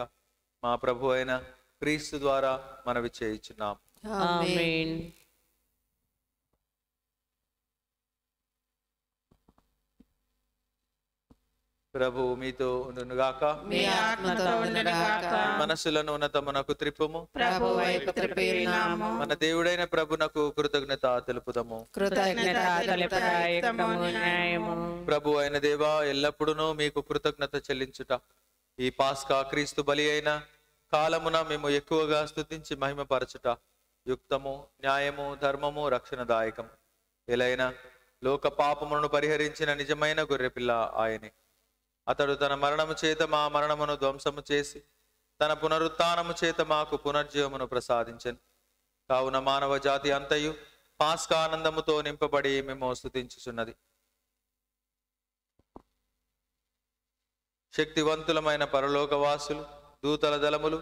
మా ప్రభు అయిన క్రీస్తు ద్వారా మనవి చేయుచున్నాం. ఆమేన్. ప్రభు మీతో ఉండునుగాక. మీ ఆత్మతో ఉండునుగాక. మనసులను ఉన్నతమునకు త్రిప్పుము. ప్రభు వైపు త్రిప్పియున్నాము. మన దేవుడైన ప్రభునకు కృతజ్ఞత తెలుపుదము. కృతజ్ఞత యుక్తము, న్యాయము. ప్రభు అయిన దేవా, ఎల్లప్పుడూ మీకు కృతజ్ఞత చెల్లించుట ఈ పాస్కా క్రీస్తు బలి అయిన కాలమున మేము ఎక్కువగా స్తుతించి మహిమపరచుట యుక్తము, న్యాయము, ధర్మము, రక్షణదాయకం. ఎలైనా లోక పాపములను పరిహరించిన నిజమైన గొర్రెపిల్ల ఆయనే. అతడు తన మరణము చేత మా మరణమును ధ్వంసము చేసి తన పునరుత్థానము చేత మాకు పునర్జీవమును ప్రసాదించెను. కావున మానవ జాతి అంతయు పాస్కా ఆనందముతో నింపబడి మేము స్తుతించుచున్నది. శక్తివంతులమైన పరలోకవాసులు, దూతల దళములు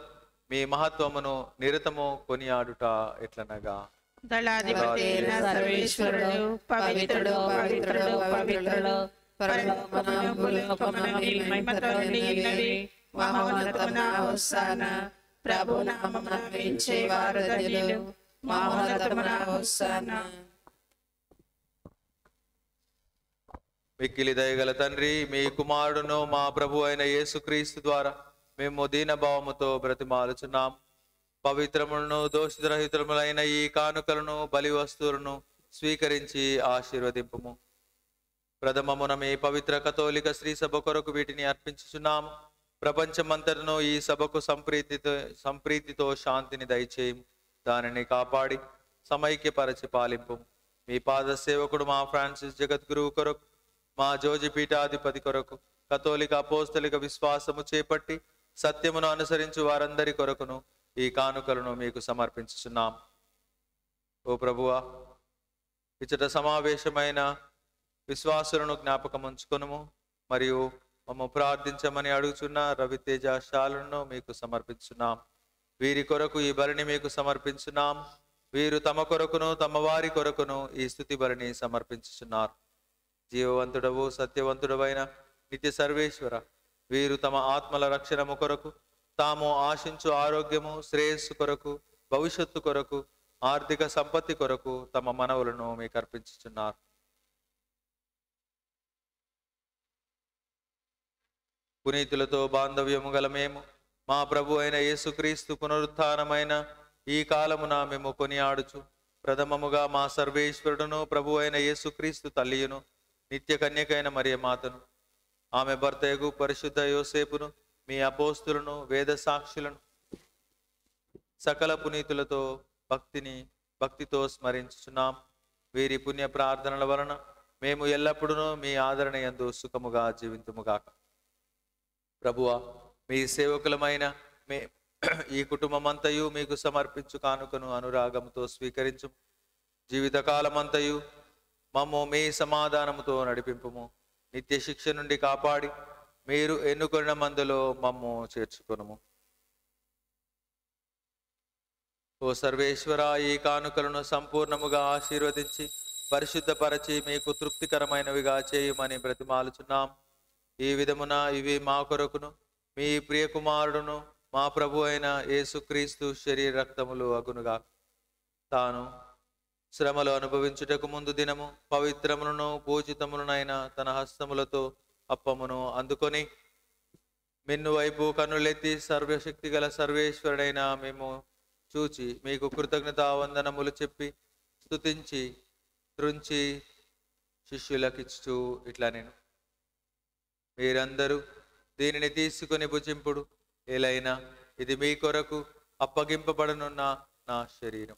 మీ మహత్వమును నిరతము కొనియాడుట ఎట్లనగా, దళాధిపతి అయిన సర్వేశ్వరుడు పవిత్రుడు పవిత్రుడు పవిత్రుడు పరలోకమును భూలోకమును నీ మహిమతో నిండినవి. మహోన్నతమున హోసానా. ప్రభు నామమున వించేవారు ధన్యులు. మహోన్నతమున హోసానా. మిక్కిలి దయగల తండ్రి, మీ కుమారుడును మా ప్రభు అయిన యేసుక్రీస్తు ద్వారా మేము దీనభావముతో బ్రతిమాలుచున్నాం. పవిత్రములను దోషరహితములైన ఈ కానుకలను బలి వస్తువులను స్వీకరించి ఆశీర్వదింపుము. ప్రథమమున మీ పవిత్ర కథోలిక శ్రీ సభ కొరకు వీటిని అర్పించుచున్నాము. ప్రపంచమంతటను ఈ సభకు సంప్రీతితో శాంతిని దయచేయం. దానిని కాపాడి సమైక్యపరచి పాలింపు. మీ పాద సేవకుడు మా ఫ్రాన్సిస్ జగద్గురువు కొరకు, మా జోజి పీఠాధిపతి కొరకు, కథోలిక అపోస్తలిక విశ్వాసము చేపట్టి సత్యమును అనుసరించు వారందరి కొరకును ఈ కానుకలను మీకు సమర్పించుచున్నాం. ఓ ప్రభువా, ఇచ్చట సమావేశమైన విశ్వాసులను జ్ఞాపకం ఉంచుకొనుము. మరియు మమ్మ ప్రార్థించమని అడుగుచున్న రవితేజ శాలను మీకు సమర్పించున్నాం. వీరి కొరకు ఈ బలిని మీకు సమర్పించున్నాం. వీరు తమ కొరకును తమ వారి కొరకును ఈ స్తుతి బలిని సమర్పించుచున్నారు. జీవవంతుడవు సత్యవంతుడవైన నిత్య సర్వేశ్వర, వీరు తమ ఆత్మల రక్షణము కొరకు, తాము ఆశించు ఆరోగ్యము, శ్రేయస్సు కొరకు, భవిష్యత్తు కొరకు, ఆర్థిక సంపత్తి కొరకు తమ మనవులను మీకు అర్పించుచున్నారు. పునీతులతో బాంధవ్యము గల మేము మా ప్రభు అయిన యేసుక్రీస్తు పునరుత్థానమైన ఈ కాలమున మేము కొనియాడుచు, ప్రథమముగా మా సర్వేశ్వరుడును ప్రభు అయిన యేసుక్రీస్తు తల్లియును నిత్య కన్యకైన మరియ మాతను, ఆమె భర్తయగు పరిశుద్ధ యోసేపును, మీ అపోస్తులను, వేద సాక్షులను, సకల పునీతులతో భక్తితో స్మరించుచున్నాం. వీరి పుణ్య ప్రార్థనల వలన మేము ఎల్లప్పుడూ మీ ఆదరణ యందు సుఖముగా జీవింతుముగాక. ప్రభువా, మీ సేవకులమైన ఈ కుటుంబమంతయు మీకు సమర్పించు కానుకను అనురాగముతో స్వీకరించు. జీవితకాలమంతయు మమ్ము మీ సమాధానముతో నడిపింపుము. నిత్య శిక్ష నుండి కాపాడి మీరు ఎన్నుకొన్న మందులో మమ్ము చేర్చుకొనుము. ఓ సర్వేశ్వర, ఈ కానుకలను సంపూర్ణముగా ఆశీర్వదించి పరిశుద్ధపరచి మీకు తృప్తికరమైనవిగా చేయమని బ్రతిమాలుచున్నాం. ఈ విధమున ఇవి మా కొరకును మీ ప్రియకుమారుడును మా ప్రభు అయిన యేసుక్రీస్తు శరీర రక్తములు అగునుగా. తాను శ్రమలు అనుభవించుటకు ముందు దినము పవిత్రములను పూజితములనైన తన హస్తములతో అప్పమును అందుకొని మిన్ను వైపు కన్నులెత్తి సర్వశక్తి గల సర్వేశ్వరుడైన మేము చూచి మీకు కృతజ్ఞతావందనములు చెప్పి స్తుతించి త్రుంచి శిష్యులకిచ్చు ఇట్లా నేను మీరందరూ దీనిని తీసుకుని భుజింపుడు, ఏలైనా ఇది మీ కొరకు అప్పగింపబడనున్న నా శరీరం.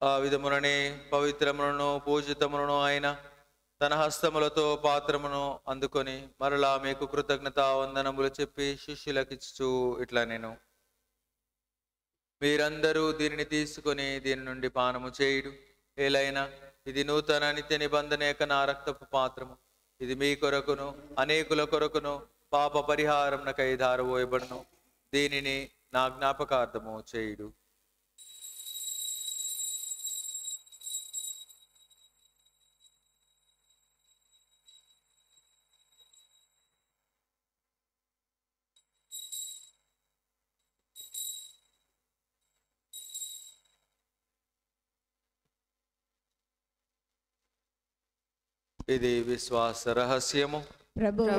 ఆ విధముననే పవిత్రములను పూజితములను ఆయన తన హస్తములతో పాత్రమును అందుకొని మరలా మీకు కృతజ్ఞత వందనములు చెప్పి శిష్యులకిచ్చు ఇట్లా నేను మీరందరూ దీనిని తీసుకొని దీని నుండి పానము చేయుడు, ఏలైనా ఇది నూతన నిత్య నిబంధన యొక్క నా రక్తపు పాత్రము. ఇది మీ కొరకును అనేకుల కొరకును పాప పరిహారంనకై ధారపోయబడును. దీనిని నా జ్ఞాపకార్థము చేయుడు. ఇది విశ్వాస రహస్యము. ప్రభువా,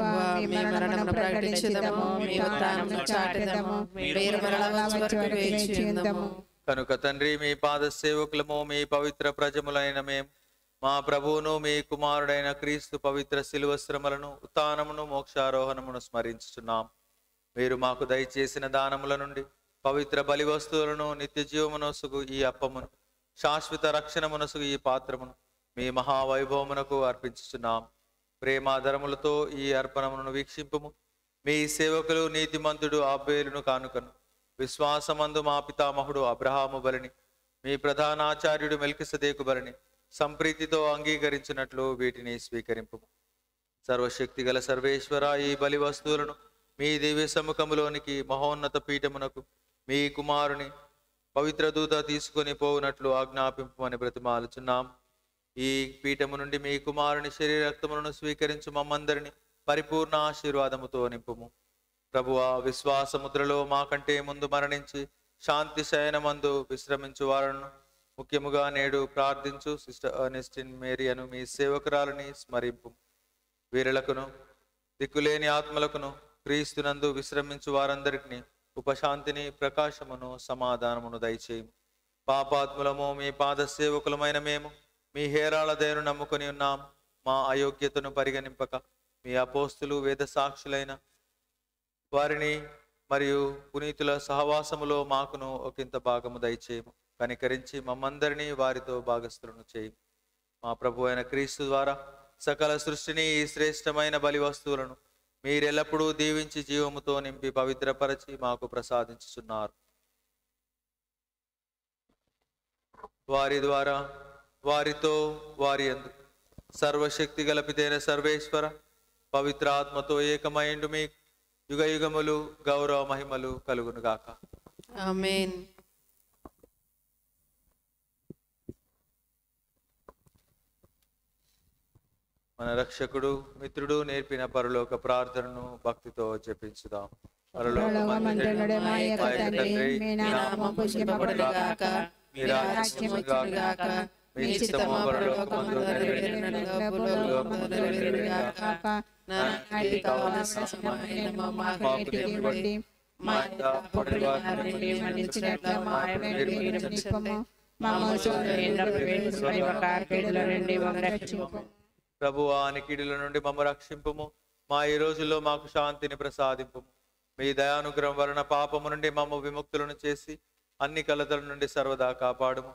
మీ మరణమును ప్రకటించుదము, మీ ఉత్థానమును చాటుదము, మీరు మరలా వచ్చే వరకు వేచి ఉందుము. కనుక తండ్రి, మీ పాద సేవకులము, మీ పవిత్ర ప్రజములైన మేము మా ప్రభువును మీ కుమారుడైన క్రీస్తు పవిత్ర శిలువ శ్రమలను ఉత్థానమును మోక్షారోహణమును స్మరించుచున్నాం. మీరు మాకు దయచేసిన దానముల నుండి పవిత్ర బలి వస్తువులను, నిత్య జీవమునొసుగు ఈ అప్పమును, శాశ్వత రక్షణమునొసుగు ఈ పాత్రమును మీ మహావైభవమునకు అర్పించుచున్నాం. ప్రేమాధరములతో ఈ అర్పణమును వీక్షింపుము. మీ సేవకులు నీతిమంతుడు అబ్బేలును కానుకను, విశ్వాసమందు మా పితామహుడు అబ్రహాము బలిని, మీ ప్రధానాచార్యుడు మెల్కిసెదెకు బలిని సంప్రీతితో అంగీకరించినట్లు వీటిని స్వీకరింపు. సర్వశక్తి గల సర్వేశ్వర, ఈ బలి వస్తువులను మీ దివ్య సముఖములోనికి మహోన్నత పీఠమునకు మీ కుమారుని పవిత్ర దూత తీసుకొని పోవునట్లు ఆజ్ఞాపింపమని బ్రతిమాలుచున్నాం. ఈ పీఠము నుండి మీ కుమారుని శరీర రక్తములను స్వీకరించు మమ్మందరిని పరిపూర్ణ ఆశీర్వాదముతో నింపుము. ప్రభువా, విశ్వాసముద్రలో మాకంటే ముందు మరణించి శాంతి శయనమందు విశ్రమించు వారును, ముఖ్యముగా నేడు ప్రార్థించు సిస్టర్ అర్నెస్టిన్ మేరీ అను మీ సేవకురాలని స్మరింపు. వీరులకును దిక్కులేని ఆత్మలకును క్రీస్తునందు విశ్రమించు వారందరికీ ఉపశాంతిని, ప్రకాశమును, సమాధానమును దయచేయము. పాపాత్ములము మీ పాద సేవకులమైన మేము మీ హేరాళ దయను నమ్ముకొని ఉన్నాం. మా అయోగ్యతను పరిగణింపక మీ అపోస్తులు వేద సాక్షులైన వారిని మరియు పునీతుల సహవాసములో మాకును ఒకంత భాగము దయచేయము. కనికరించి మమ్మందరినీ వారితో భాగస్థులను చేయము. మా ప్రభు అయిన క్రీస్తు ద్వారా సకల సృష్టిని, ఈ శ్రేష్టమైన బలి వస్తువులను మీరెల్లప్పుడూ దీవించి జీవముతో నింపి పవిత్రపరచి మాకు ప్రసాదించుచున్నారు. వారి ద్వారా, వారితో, వారి యందు సర్వశక్తి గలపితైన సర్వేశ్వర పవిత్ర ఆత్మతో ఏకమైండు మీ యుగ యుగములు గౌరవ మహిమలు కలుగునుగాక. ఆమేన్. మన రక్షకుడు మిత్రుడు నేర్పిన పరలోక ప్రార్థనను భక్తితో జపించుదాం. పరలోకమందుండుట మా యొక్క తండ్రి, మీ నామము పూజింపబడుగాక, మీ రాజ్యము వచ్చుగాక, మీ చిత్తము పరలోకమందు నెరవేరునట్లుగా భూలోకమందు నెరవేరుగాక. నానాటికి కావలసిన సమయము మాకు నేటికి ఇవ్వండి. మా అప్పుల వారిని మన్నించినట్లు మా అప్పులను మన్నించుము. మా మోసములను ప్రవేశింపక కీడుల నుండి మమ్మల్ని రక్షించుము. ప్రభువా, కీడుల నుండి మమ్మ రక్షింపుము. మా ఈ రోజుల్లో మాకు శాంతిని ప్రసాదింపుము. మీ దయానుగ్రహం వలన పాపము నుండి మమ్మ విముక్తులను చేసి అన్ని కలతల నుండి సర్వదా కాపాడుము.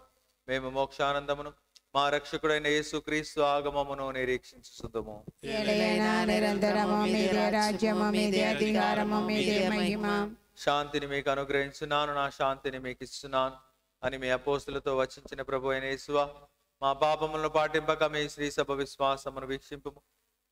మేము మోక్షానందమును మా రక్షకుడైన యేసు క్రీస్తు ఆగమమును నిరీక్షించుచుందుము. నిరంతరము మీదే రాజ్యము, మీదే అధికారము, మీదే మహిమ. శాంతిని మీకు అనుగ్రహించున్నాను, నా శాంతిని మీకు ఇస్తున్నాను అని మీ అపోస్తులతో వచించిన ప్రభు అయిన యేసువా, మా పాపములను పాటింపక మీ శ్రీ సభ విశ్వాసమును వీక్షింపుము.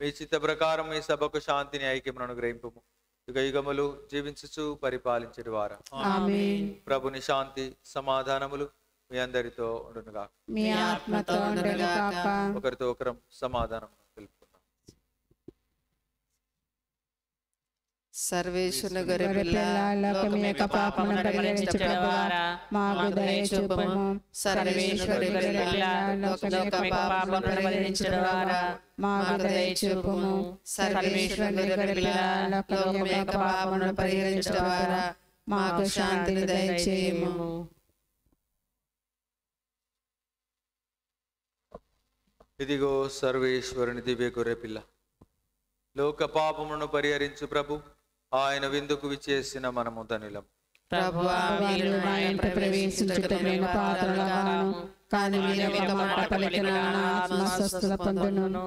మీ చిత్త ప్రకారం మీ సభకు శాంతిని, ఐక్యమును అనుగ్రహింపుము. యుగ యుగములు జీవించుచు పరిపాలించేటి వారా. ఆమేన్. ప్రభుని శాంతి సమాధానములు మీ అందరితో ఉండునుగా. మీ ఆత్మతో ఉండగాక. ఒకరితో ఒకరం సమాధానం తెలుపుకుందాం. సర్వేశ్వరుని గొర్రె గొర్రె పిల్ల, పిల్ల, లోకం యొక్క పాపమును పరిహరించు ప్రభువా, మాకు దయ చూపుము. సర్వేశ్వరుని గొర్రె పిల్ల, లోకం యొక్క పాపమును పరిహరించు ప్రభువా, మాకు దయ చూపుము. సర్వేశ్వరుని గొర్రె పిల్ల, లోకం యొక్క పాపమును పరిహరించు ప్రభువా, మాకు శాంతిని దయచేయుము. ఇదిగో సర్వేశ్వరుని దివ్య గొర్రె పిల్ల, లోక పాపమును పరిహరించు ప్రభు, ఆయన విందుకు విచ్చేసిన మనము ధనులం. ప్రభువా, మీరు నా ఇంట ప్రవేశించుటకు నేను పాత్రుడను, కానీ మీరు ఒక మాట పలికిన నా ఆత్మ స్వస్థత పొందును.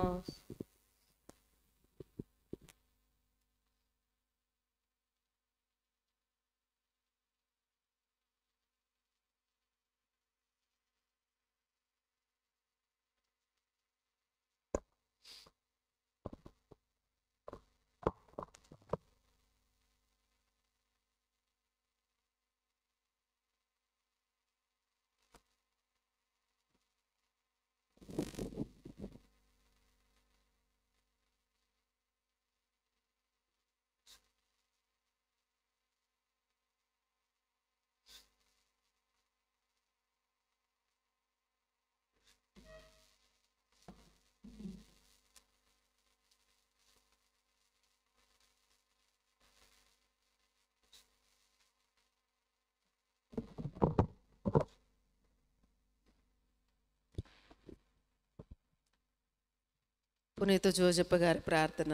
పునీత జోజప్ప గారి ప్రార్థన.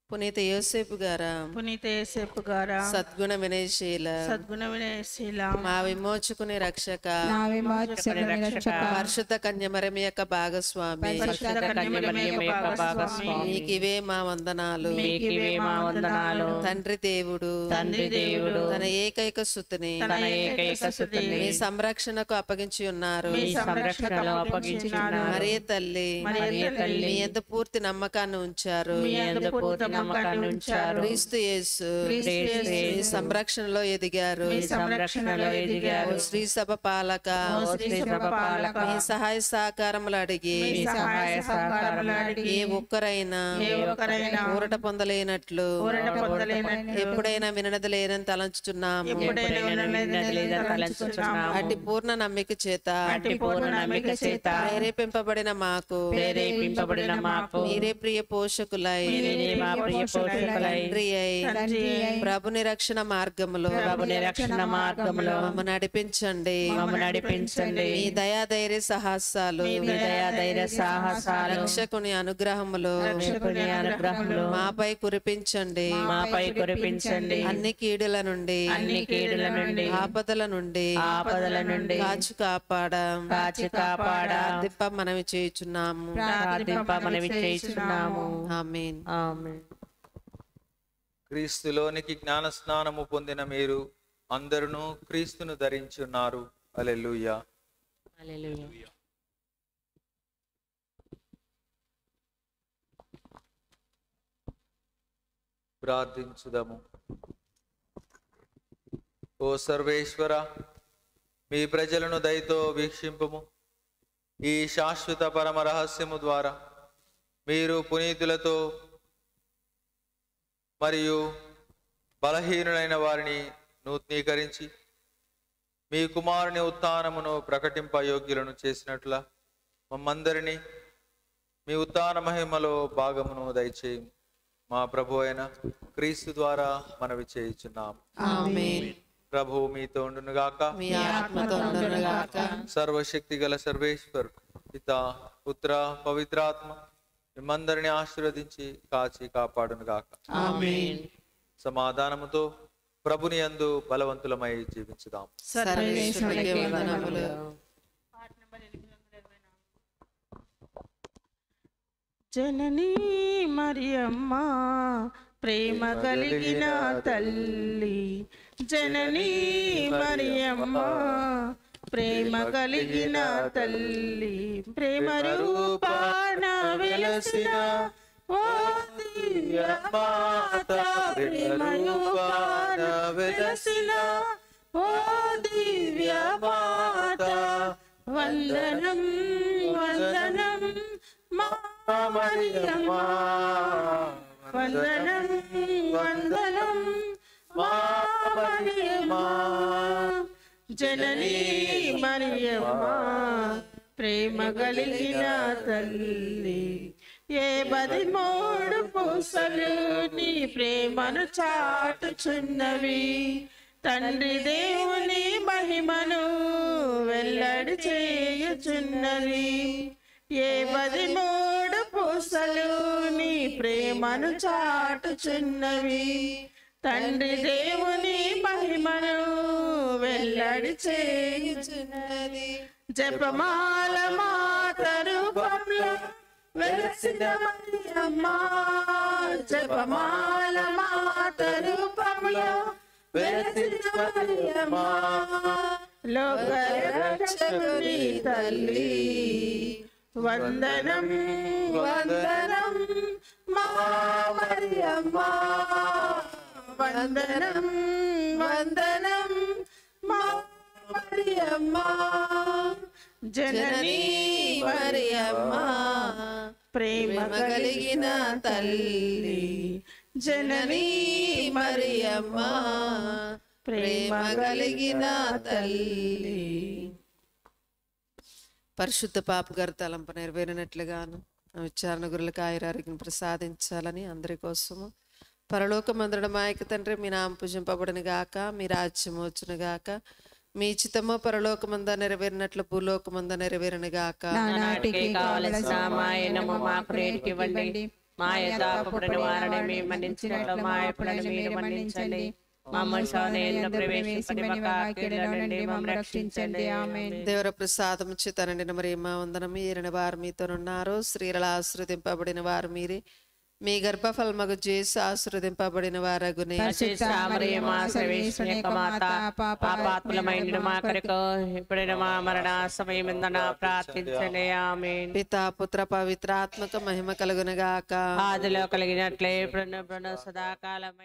పునీత యోసేపు గారా, పునీత యేసేపు గారా, సద్గుణ వినయశీల, సద్గుణ వినయశీల, మా విమోచకుని రక్షక, నా విమోచకుని రక్షక, పరిశుద్ధ కన్యమరమి యొక్క భాగస్వామి, పరిశుద్ధ కన్యమరియ యొక్క భాగస్వామి, నీకివే మా వందనాలు. మీకివే మా వందనాలు. తండ్రి దేవుడు, తండ్రి దేవుడు, తన ఏకైక సుతిని తన ఏకైక సుతుని మీ సంరక్షణకు అప్పగించి ఉన్నారు. మీ సంరక్షణలో అప్పగించినారు. మరియ తల్లి, మరియ తల్లి, మీ యందు పూర్తి నమ్మకాన్ని ఉంచారు. మీ యందు పూర్తి నమ్మకాన్ని ఉంచారు. క్రీస్తు యేసు క్రీస్తు యేసు, మీ సంరక్షణలో ఎదిగారు. మీ సంరక్షణలో ఎదిగారు. ఓ శ్రీ సభ పాలక, ఓ శ్రీ సభ పాలక, మీ సహాయ సహకారములు అడిగి మీ సహాయ సహకారములు అడిగి ఏ ఒక్కరైనా ఊరట పొందలేనట్లు ఎప్పుడైనా వినది లేనని తలంచుచున్నాము. అట్టి పూర్ణ నమ్మిక చేత ప్రేరేపింపబడిన మాకు మీరే ప్రియ పోషకులై తండ్రి అయి ప్రభు నిరక్షణ మార్గములో మమ్మ నడిపించండి. మీ దయాధైర్య సాహసాలు రక్షకుని అనుగ్రహములు మాపై కురిపించండి. అన్ని కీడుల నుండి ఆపదల నుండి కాచి కాపాడ దిప్ప మనవి చేయుచున్నాము. ఆమేన్. క్రీస్తులోనికి జ్ఞాన స్నానము పొందిన మీరు అందరూ క్రీస్తును ధరించి ఉన్నారు. హల్లెలూయా. ప్రార్థించుదము. ఓ సర్వేశ్వర, మీ ప్రజలను దయతో వీక్షింపుము. ఈ శాశ్వత పరమ రహస్యము ద్వారా మీరు పునీతులతో మరియు బలహీనులైన వారిని నూతనీకరించి మీ కుమారుని ఉత్థానమును ప్రకటింప యోగ్యులను చేసినట్ల మమ్మందరినీ మీ ఉత్థాన మహిమలో భాగమును దయచేయి. మా ప్రభు అయిన క్రీస్తు ద్వారా మనవి చేయుచున్నాం. ఆమేన్. ప్రభు మీతో ఉండునుగాక. మీ ఆత్మతో ఉండునుగాక. సర్వశక్తి గల సర్వేశ్వరుడు పితా పుత్ర పవిత్రాత్మ మిమ్మందరిని ఆశీర్వదించి కాచి కాపాడునుగాక. ఆమేన్. సమాధానముతో ప్రభుని యందు బలవంతులమై జీవించుదాం. సర్వేశ్వరునికి వందనములు. జననీ మరియమ్మ ప్రేమ కలిగిన తల్లి, జననీ మరియమ్మ ప్రేమ కలిగిన తల్లి, ప్రేమ రూపాన వెలసిన ఓ దివ్య మాత ప్రేమ రూపాన వెలసిన ఓ దివ్య మాత వందనం వందనం మా మరియమ్మ వందనం వందనం మా మరియమ్మ జననీ మరియమ్మ ప్రేమ కలిగిన తల్లి ఏ 13 పూసలు నీ ప్రేమను చాటుచున్నవి తండ్రి దేవుని మహిమను వెల్లడి చేయుచున్నవి ఏ 13 పూసలు నీ ప్రేమను చాటుచున్నవి తండ్రి దేవుని మహిమను వెల్లడి చేయుచున్నది జపమాల మాత రూపంలో వెలసిన మరియమ్మ జపమాల మాత రూపంలో వెలసిన మరియమ్మ లోక రక్షకుని తల్లి వందనం వందనం మా మరియమ్మ వందనం వందనం మా మరియమ్మ జననీ మరియమ్మ ప్రేమ కలిగిన తల్లి జననీ మరియమ్మ ప్రేమ కలిగిన తల్లి పరిశుద్ధ పాప గారి తలంపు నెరవేరినట్లుగాను విచారణ గురులకు ఆయురారోగ్యం ప్రసాదించాలని అందరి కోసము పరలోకమందున మా యొక్క తండ్రి మీ నామం పూజింపబడును గాక మీ రాజ్యం వచ్చును గాక మీ చిత్తము పరలోకమంద నెరవేరినట్లు భూలోకమంద నెరవేరును గాక నాటికి కావలసిన మాయనము మాకు నేటికి ఇవ్వండి మా యథాపపుడని వారిని మేము మన్నించినట్లు మా అప్పులను మీరు మన్నించండి మమ్మల్ని శోధనయందు ప్రవేశింపనివ్వక నుండి మమ్మల్ని రక్షించండి ఆమేన్. దేవర ప్రసాదము చేత నిండిన మరియమ్మ వందనము ఏరిన వారు మీతోనున్నారు స్త్రీల ఆశీర్వదింపబడిన వారు మీరే మీ గర్భఫలమగు చేసి ఆశీర్వదింపబడిన వారగునే పరిశుద్ధ మరియమ్మ సర్వేశ్వరుని యొక్క మాత పాపాత్ములమైన మా కొరకు ఇప్పుడైన మా మరణ సమయమందున ప్రార్థించండి ఆమేన్. పితా పుత్ర పవిత్రాత్మక మహిమ కలుగునుగాక ఆదిలో కలిగినట్లే ఇప్పుడు సదాకాలం